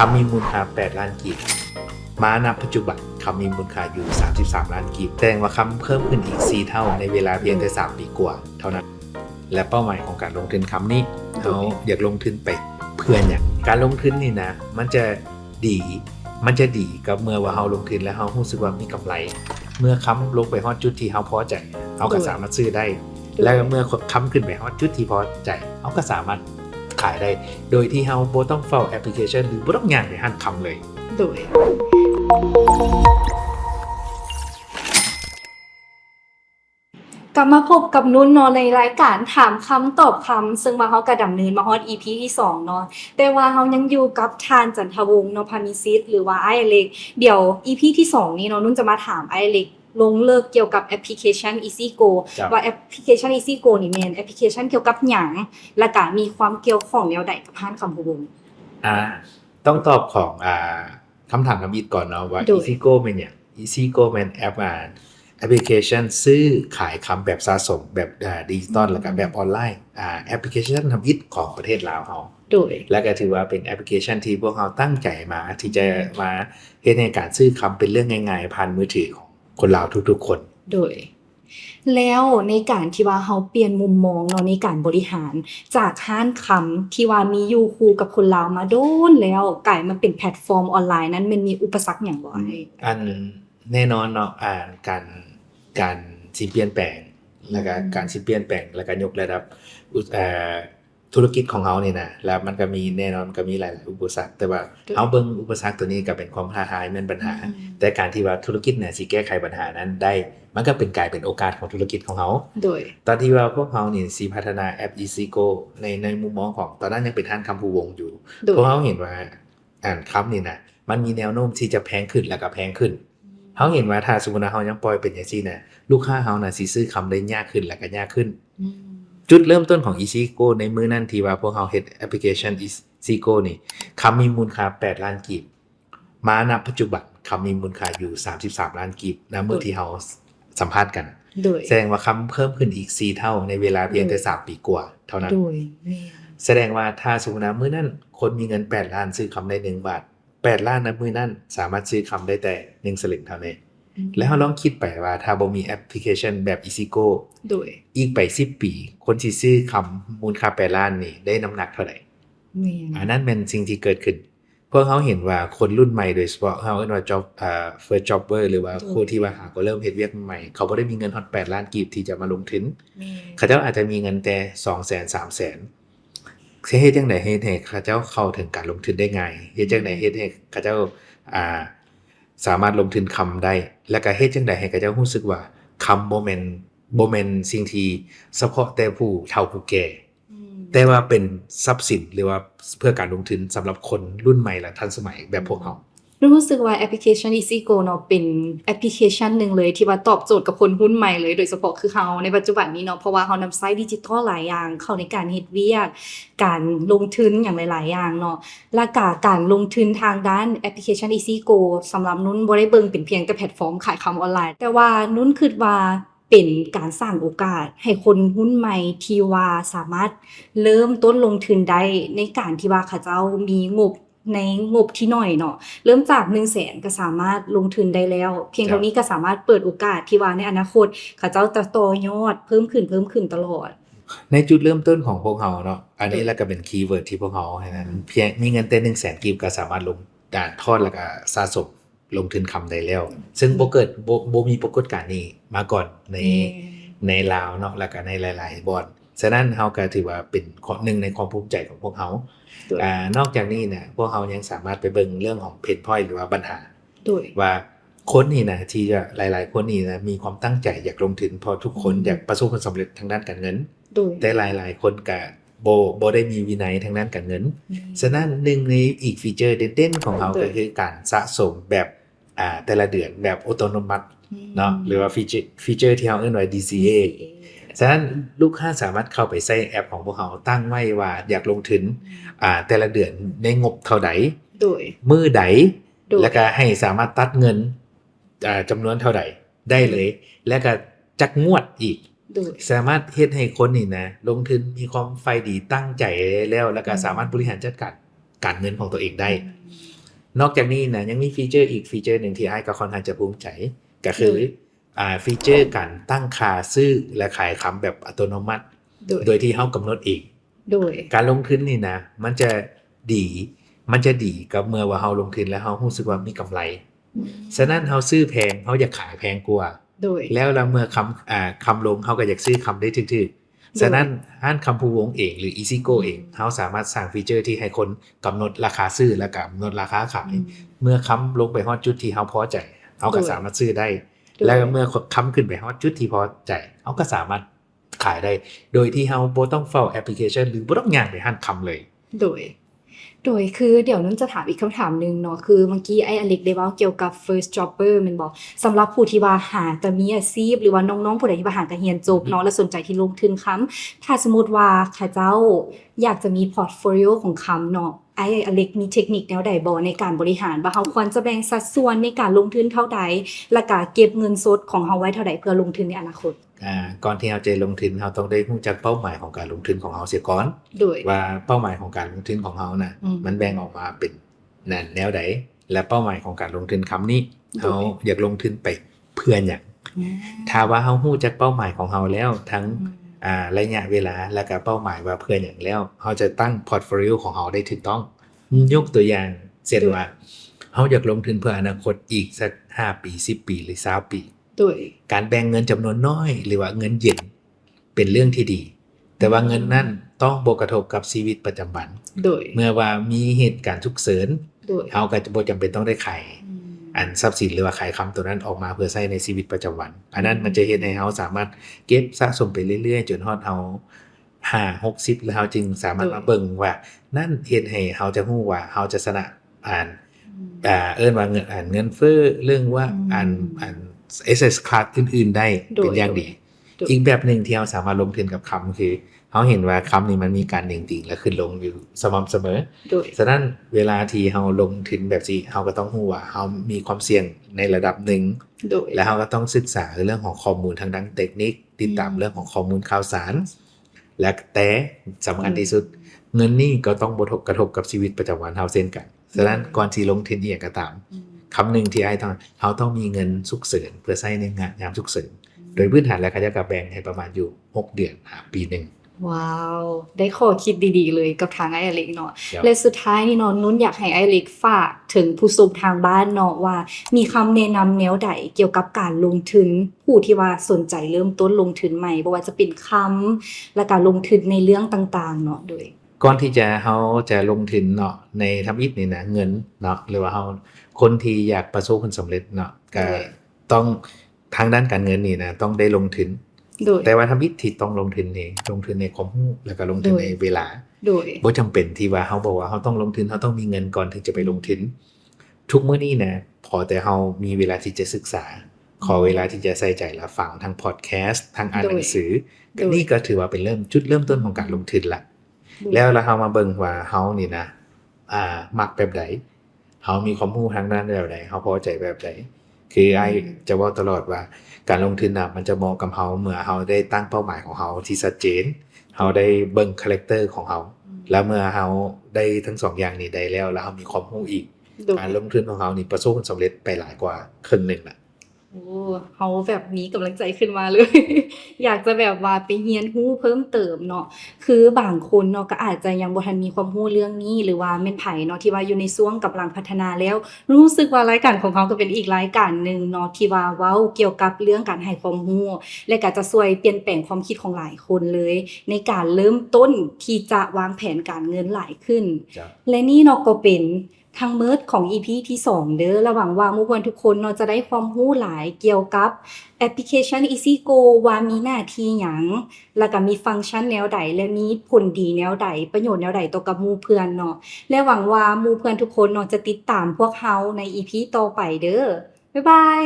คำมีมูลค่า8ล้านกีบมาณปัจจุบันคำมีมูลค่าอยู่33ล้านกีบแสดงว่าคำเพิ่มขึ้นอีก4เท่าในเวลาเพียงแค่3ปีกว่าเท่านั้นและเป้าหมายของการลงทุนคำนี้เราอยากลงทุนไปเพื่ออย่างการลงทุนนี่นะมันจะดีกับเมื่อว่าเราลงทุนแล้วเรารู้สึกว่ามีกำไรเมื่อค้ำลงไปฮอดจุดที่เราพอใจเราก็สามารถซื้อได้และเมื่อค้ำขึ้นไปฮอดจุดที่พอใจเราก็สามารถขายได้โดยที่เราบ่ต้องเฝ้าแอปพลิเคชันหรือบ่ต้องย่างไปหันค้ำเลยโดยกลับมาพบกับนุ่นเนาะในรายการถามคำตอบคำซึ่งมาเฮาก็ดำเนินมาฮอด EP ที่2เนาะแต่ว่าเฮายังอยู่กับทานจันทวงศ์เนาะพานิสิตหรือว่าอ้ายเล็กเดี๋ยว EP ที่2นี้เนาะนุ่นจะมาถามอ้ายเล็กลงเลิกเกี่ยวกับแอปพลิเคชัน EasyGo ว่าแอปพลิเคชัน EasyGo นี่แม่นแอปพลิเคชันเกี่ยวกับหยังและก็มีความเกี่ยวข้องแนวใดกับร้านคำพะวงต้องตอบของคำถามคำอิดก่อนเนาะว่า EasyGo เป็นอย่าง EasyGo เป็นแอปพลิเคชันซื้อขายคำแบบสะสมแบบดิจิตอลแล้วก็แบบออนไลน์แอปพลิเคชันทำอิฐของประเทศลาวเฮาโดยและก็ถือว่าเป็นแอปพลิเคชันที่พวกเราตั้งใจมาที่จะมาเฮ็ดให้การซื้อคำเป็นเรื่องง่ายๆผ่านมือถือของคนลาวทุกๆคนโดยแล้วในการที่ว่าเฮาเปลี่ยนมุมมองเนาะในการบริหารจากร้านคำที่ว่ามีอยู่คู่กับคนลาวมาโดนแล้วกลายมาเป็นแพลตฟอร์มออนไลน์นั้นมันมีอุปสรรคหยังบ่อันแน่นอนเนาะการสิเปลี่ยนแปลงแล้วก็การสิเปลี่ยนแปลงแล้วก็ยกระดับธุรกิจของเฮานี่นะแล้วมันก็มีแน่นอนก็มีหลายอุปสรรคแต่ว่าเฮาเบิ่งอุปสรรคตัวนี้ก็เป็นความท้าทายแม่นปัญหาแต่การที่ว่าธุรกิจเนี่ยสิแก้ไขปัญหานั้นได้มันก็เป็นกลายเป็นโอกาสของธุรกิจของเฮาโดยตอนที่ว่าพวกเฮานี่สิพัฒนาแอป EasyGo ในมุมมองของตอนนั้นยังเป็นท่านคำภูวงอยู่พวกเฮาเห็นว่าคำนี่นะมันมีแนวโน้มที่จะแพงขึ้นแล้วก็แพงขึ้นเฮาเห็นว่าถ้าสมมุติว่าเฮายังปล่อยเป็นจังซี่น่ะลูกค้าเฮาน่ะสิซื้อคำได้ยากขึ้นแล้วก็ยากขึ้นจุดเริ่มต้นของ EasyGo ในมื้อนั้นที่ว่าพวกเฮาเฮ็ดแอปพลิเคชัน EasyGo นี่คำมีมูลค่า8ล้านกีบมาณปัจจุบันคำมีมูลค่าอยู่33ล้านกีบณมื้อที่เฮาสัมภาษณ์กันแสดงว่าคำเพิ่มขึ้นอีก4เท่าในเวลาเพียงแค่3ปีกว่าเท่านั้นแสดงว่าถ้าสมมุติว่ามื้อนั้นคนมีเงิน8ล้านซื้อคำได้1บาท8ล้านณมื้อนั้นสามารถซื้อคำได้แต่1สลึงเท่านั้นแล้วเราลองคิดไปว่าถ้าบ่มีแอปพลิเคชันแบบ EasyGo โดยอีกไป10ปีคนสิซื้อคำมูลค่า8ล้านนี่ได้น้ำหนักเท่าใดอันนั้นเป็นสิ่งที่เกิดขึ้นพวกเขาเห็นว่าคนรุ่นใหม่โดยเฉพาะเขาเรียกว่า job first jobber หรือว่าคนที่ว่าก็เริ่มเฮ็ดเวียกใหม่เขาบ่ได้มีเงินฮอด8ล้านกีบที่จะมาลงทุนเขาเจ้าอาจจะมีเงินแต่ 200,000 300,000สิเฮ็ดจังได๋เฮ็ดให้เขาเจ้าเข้าถึงการลงทุนได้ง่ายเฮ็ดจังได๋เฮ็ดให้เขาเจ้าสามารถลงทุนคำได้แล้วก็เฮ็ดจังได๋ให้เขาเจ้ารู้สึกว่าคำบ่แม่นสิ่งที่เฉพาะแต่ผู้เฒ่าผู้แก่แต่ว่าเป็นทรัพย์สินหรือว่าเพื่อการลงทุนสำหรับคนรุ่นใหม่และทันสมัยแบบพวกเรารู้สึกว่าแอปพลิเคชัน EasyGo เนาะเป็นแอปพลิเคชันหนึ่งเลยที่ว่าตอบโจทย์กับคนรุ่นใหม่เลยโดยเฉพาะคือเฮาในปัจจุบันนี้เนาะเพราะว่าเฮานำใช้ดิจิทัลหลายอย่างเข้าในการเฮ็ดเวียกการลงทุนอย่างหลายๆอย่างเนาะและก็การลงทุนทางด้านแอปพลิเคชัน EasyGo สำหรับนุ่นบ่ได้เบิ่งเป็นเพียงแต่แพลตฟอร์มขายคำออนไลน์แต่ว่านุ่นคิดว่าเป็นการสร้างโอกาสให้คนรุ่นใหม่ที่ว่าสามารถเริ่มต้นลงทุนได้ในการที่ว่าเขาเจ้ามีงบที่น้อยเนาะเริ่มจาก 100,000 ก็สามารถลงทุนได้แล้วเพียงเท่านี้ก็สามารถเปิดโอกาสที่ว่าในอนาคตเขาเจ้าจะต่อยอดเพิ่มขึ้นตลอดในจุดเริ่มต้นของพวกเราเนาะอันนี้แล้วก็เป็นคีย์เวิร์ดที่พวกเราให้นั้นเพียงมีเงินแต่ 100,000 กีบก็สามารถลงทอดแล้วก็สะสมลงทุนคำได้แล้วซึ่งบ่มีปรากฏการณ์นี้มาก่อนในลาวเนาะแล้วก็ในหลายๆบอนฉะนั้นเฮาก็ถือว่าเป็นหนึ่งในความภูมิใจของพวกเฮานอกจากนี้เนี่ยพวกเฮายังสามารถไปเบิ่งเรื่องของเพนพอยต์หรือว่าปัญหาว่าคนนี่นะที่จะหลายๆคนนี่นะมีความตั้งใจอยากลงทุนพอทุกคนอยากประสบผลสำเร็จทางด้านการเงินแต่หลายๆคนก็บ่ได้มีวินัยทางด้านการเงินฉะนั้นหนึ่งในอีกฟีเจอร์เด่นๆของเฮาก็คือการสะสมแบบแต่ละเดือนแบบอัตโนมัติเนาะหรือว่าฟีเจอร์ที่เฮาเรียกว่า DCA ฉะนั้นลูกค้าสามารถเข้าไปใช้แอปของพวกเฮาตั้งไว้ว่าอยากลงทุนแต่ละเดือนในงบเท่าใดมื้อใดแล้วก็ให้สามารถตัดเงินจำนวนเท่าใดได้เลยแล้วก็จักงวดอีกสามารถเฮ็ดให้คนนี่นะลงทุนมีความใฝ่ดีตั้งใจแล้วก็สามารถบริหารจัดการ การเงินของตัวเองได้ นอกจากนี้นะยังมีฟีเจอร์อีกฟีเจอร์หนึ่งที่ไอ้ก็ค่อนข้างจะภูมิใจก็คือฟีเจอร์การตั้งค่าซื้อและขายคำแบบอัตโนมัติ โดยที่เฮากำหนดเอง โดย การลงทุนนี่นะมันจะดีกับเมื่อว่าเฮาลงทุนแล้วเฮารู้สึกว่ามีกำไรฉะนั้นเฮาซื้อแพงเฮาอยากขายแพงกว่า โดย แล้วเมื่อคำลงเฮาก็อยากซื้อคำได้ถึกๆฉะนั้นห้านคำพูวงเองหรือ EasyGo เองเฮาสามารถสร้างฟีเจอร์ที่ให้คนกำหนดราคาซื้อและกำหนดราคาขายเมื่อคำลงไปฮอดจุดที่เฮาพอใจเฮาก็สามารถซื้อได้แล้วเมื่อคำขึ้นไปฮอดจุดที่พอใจเฮาก็สามารถขายได้โดยที่เฮาบ่ต้องเฝ้าแอปพลิเคชันหรือบ่ต้องย่างไปห้านคำเลย โดยคือเดี๋ยวนุ่นจะถามอีกคำถามหนึ่งเนาะคือเมื่อกี้ไอ้อเล็กได้เว้าเกี่ยวกับ first jobber แม่นบ่สำหรับผู้ที่ว่าหาแต่มีอาชีพหรือว่าน้องๆผู้ใดที่ว่าหาแต่เรียนจบเนาะและสนใจที่ลงทุนค้ำถ้าสมมุติว่าข้าเจ้าอยากจะมีพอร์ตโฟลิโอของค้ำเนาะไอ้อเล็กมีเทคนิคแนวใดบ่ในการบริหารว่าเฮาควรจะแบ่งสัดส่วนในการลงทุนเท่าใดและก็เก็บเงินสดของเฮาไว้เท่าใดเพื่อลงทุนในอนาคต ก่อนที่เราจะลงทุนเราต้องได้รู้จักเป้าหมายของการลงทุนของเราเสียก่อน โดย ว่าเป้าหมายของการลงทุนของเราน่ะมันแบ่งออกมาเป็นแนวใดและเป้าหมายของการลงทุนคำนี้เราอยากลงทุนไปเพื่อหยังถ้าว่าเรารู้จักเป้าหมายของเราแล้วทั้งระยะเวลาและก็เป้าหมายว่าเพื่อหยังแล้วเราจะตั้งพอร์ตโฟลิโอของเราได้ถูกต้องยกตัวอย่างเช่นว่าเราอยากลงทุนเพื่ออนาคตอีกสัก5ปี10ปีหรือ20ปีโดยการแบ่งเงินจำนวนน้อยหรือว่าเงินเย็นเป็นเรื่องที่ดี แต่ว่าเงินนั้นต้องบ่กระทบกับชีวิตประจำวันโดยเมื่อว่ามีเหตุการณ์ฉุกเฉิน โดย เฮาก็จะบ่จำเป็นต้องได้ขายอันทรัพย์สินหรือว่าขายคำตัวนั้นออกมาเพื่อใช้ในชีวิตประจำวันอันนั้นมันจะเฮ็ดให้เฮาสามารถเก็บสะสมไปเรื่อยๆจนฮอดเฮา50-60แล้วเฮาจึงสามารถมาเบิ่งว่านั่นเฮ็ดให้เฮาจะรู้ว่าเฮาจะชนะเอิ้นว่าเงินเฟ้อเรื่องว่าasset class อื่นๆได้เป็นอย่างดีอีกแบบหนึ่งที่เราสามารถลงทุนกับคำคือเราเห็นว่าคำนี้มันมีการดิ่งๆและขึ้นลงอยู่สม่ำเสมอฉะนั้นเวลาที่เราลงทุนแบบนี้เราก็ต้องรู้ว่าเรามีความเสี่ยงในระดับหนึ่งและเราก็ต้องศึกษาเรื่องของข้อมูลทางด้านเทคนิคติดตามเรื่องของข้อมูลข่าวสารและแต่สำคัญที่สุดเงินนี้ก็ต้องบ่กระทบกับชีวิตประจำวันเราเช่นกันฉะนั้นก่อนที่ลงทุนอีกก็ตามคำหนึ่งที่เขาต้องมีเงินฉุกเฉินเพื่อใช้ในงานยามฉุกเฉินโดยพื้นฐานแล้วเขาจะแบ่งให้ประมาณอยู่6เดือนปีหนึ่ง ว้าวได้ข้อคิดดีๆเลยกับทางไอเล็กเนาะและสุดท้ายนี่เนาะนุ่นอยากให้ไอเล็กฝากถึงผู้ชมทางบ้านเนาะว่ามีคำแนะนำแนวใดเกี่ยวกับการลงทุนผู้ที่ว่าสนใจเริ่มต้นลงทุนใหม่บ่ว่าจะเป็นคำและการลงทุนในเรื่องต่างๆเนาะโดยก่อนที่เขาจะลงทุนเนาะในทำอิฐนี่นะเงินเนาะหรือว่าเขาคนที่อยากประสบผลสำเร็จเนาะก็ต้องทางด้านการเงินนี่นะต้องได้ลงทุนแต่ว่าทำอิฐที่ต้องลงทุนในความรู้แล้วก็ลงทุนในเวลาบ่จำเป็นที่ว่าเขาบอกว่าเขาต้องลงทุนเขาต้องมีเงินก่อนถึงจะไปลงทุนทุกมื้อนี้นะพอแต่เขามีเวลาที่จะศึกษาขอเวลาที่จะใส่ใจและฟังทางพอดแคสต์ทางอ่านหนังสือนี่ก็ถือว่าเป็นจุดเริ่มต้นของการลงทุนละแล้วเรามาเบิ่งว่าเฮานี่นะมักแบบใดเฮามีความรู้ทางด้านแบบใดเฮาพอใจแบบใดคือไอ้จะเว้าตลอดว่าการลงทุนน่ะมันจะเหมาะกับเฮาเมื่อเฮาได้ตั้งเป้าหมายของเฮาที่ชัดเจนเฮาได้เบิ่งคาแรคเตอร์ของเฮาแล้วเมื่อเฮาได้ทั้ง2อย่างนี้ได้แล้วเฮามีความรู้อีกการลงทุนของเฮานี่ประสบผลสำเร็จไปหลายกว่าครึ่งนึงล่ะโอ้เฮาแบบมีกำลังใจขึ้นมาเลย อยากจะแบบว่าไปเรียนรู้เพิ่มเติมเนาะคือบางคนเนาะก็อาจจะยังบ่ทันมีความรู้เรื่องนี้หรือว่าแม่นไผเนาะที่ว่าอยู่ในช่วงกำลังพัฒนาแล้วรู้สึกว่ารายการของเขาก็เป็นอีกรายการหนึ่งเนาะที่ว่าเว้าเกี่ยวกับเรื่องการให้ความรู้และก็จะช่วยเปลี่ยนแปลงความคิดของหลายคนเลยในการเริ่มต้นที่จะวางแผนการเงินหลายขึ้นและนี่เนาะก็เป็นทั้งหมดของ EP ที่2เด้อระหวังว่าหมู่เพิ่นทุกคนเนาะจะได้ความรู้หลายเกี่ยวกับแอปพลิเคชัน EasyGo ว่ามีหน้าที่หยังแล้วก็มีฟังก์ชันแนวใดและมีผลดีแนวใดประโยชน์แนวใดต่อกับหมู่เพื่อนเนาะและหวังว่าหมู่เพื่อนทุกคนเนาะจะติดตามพวกเราใน EP ต่อไปเด้อบ๊ายบาย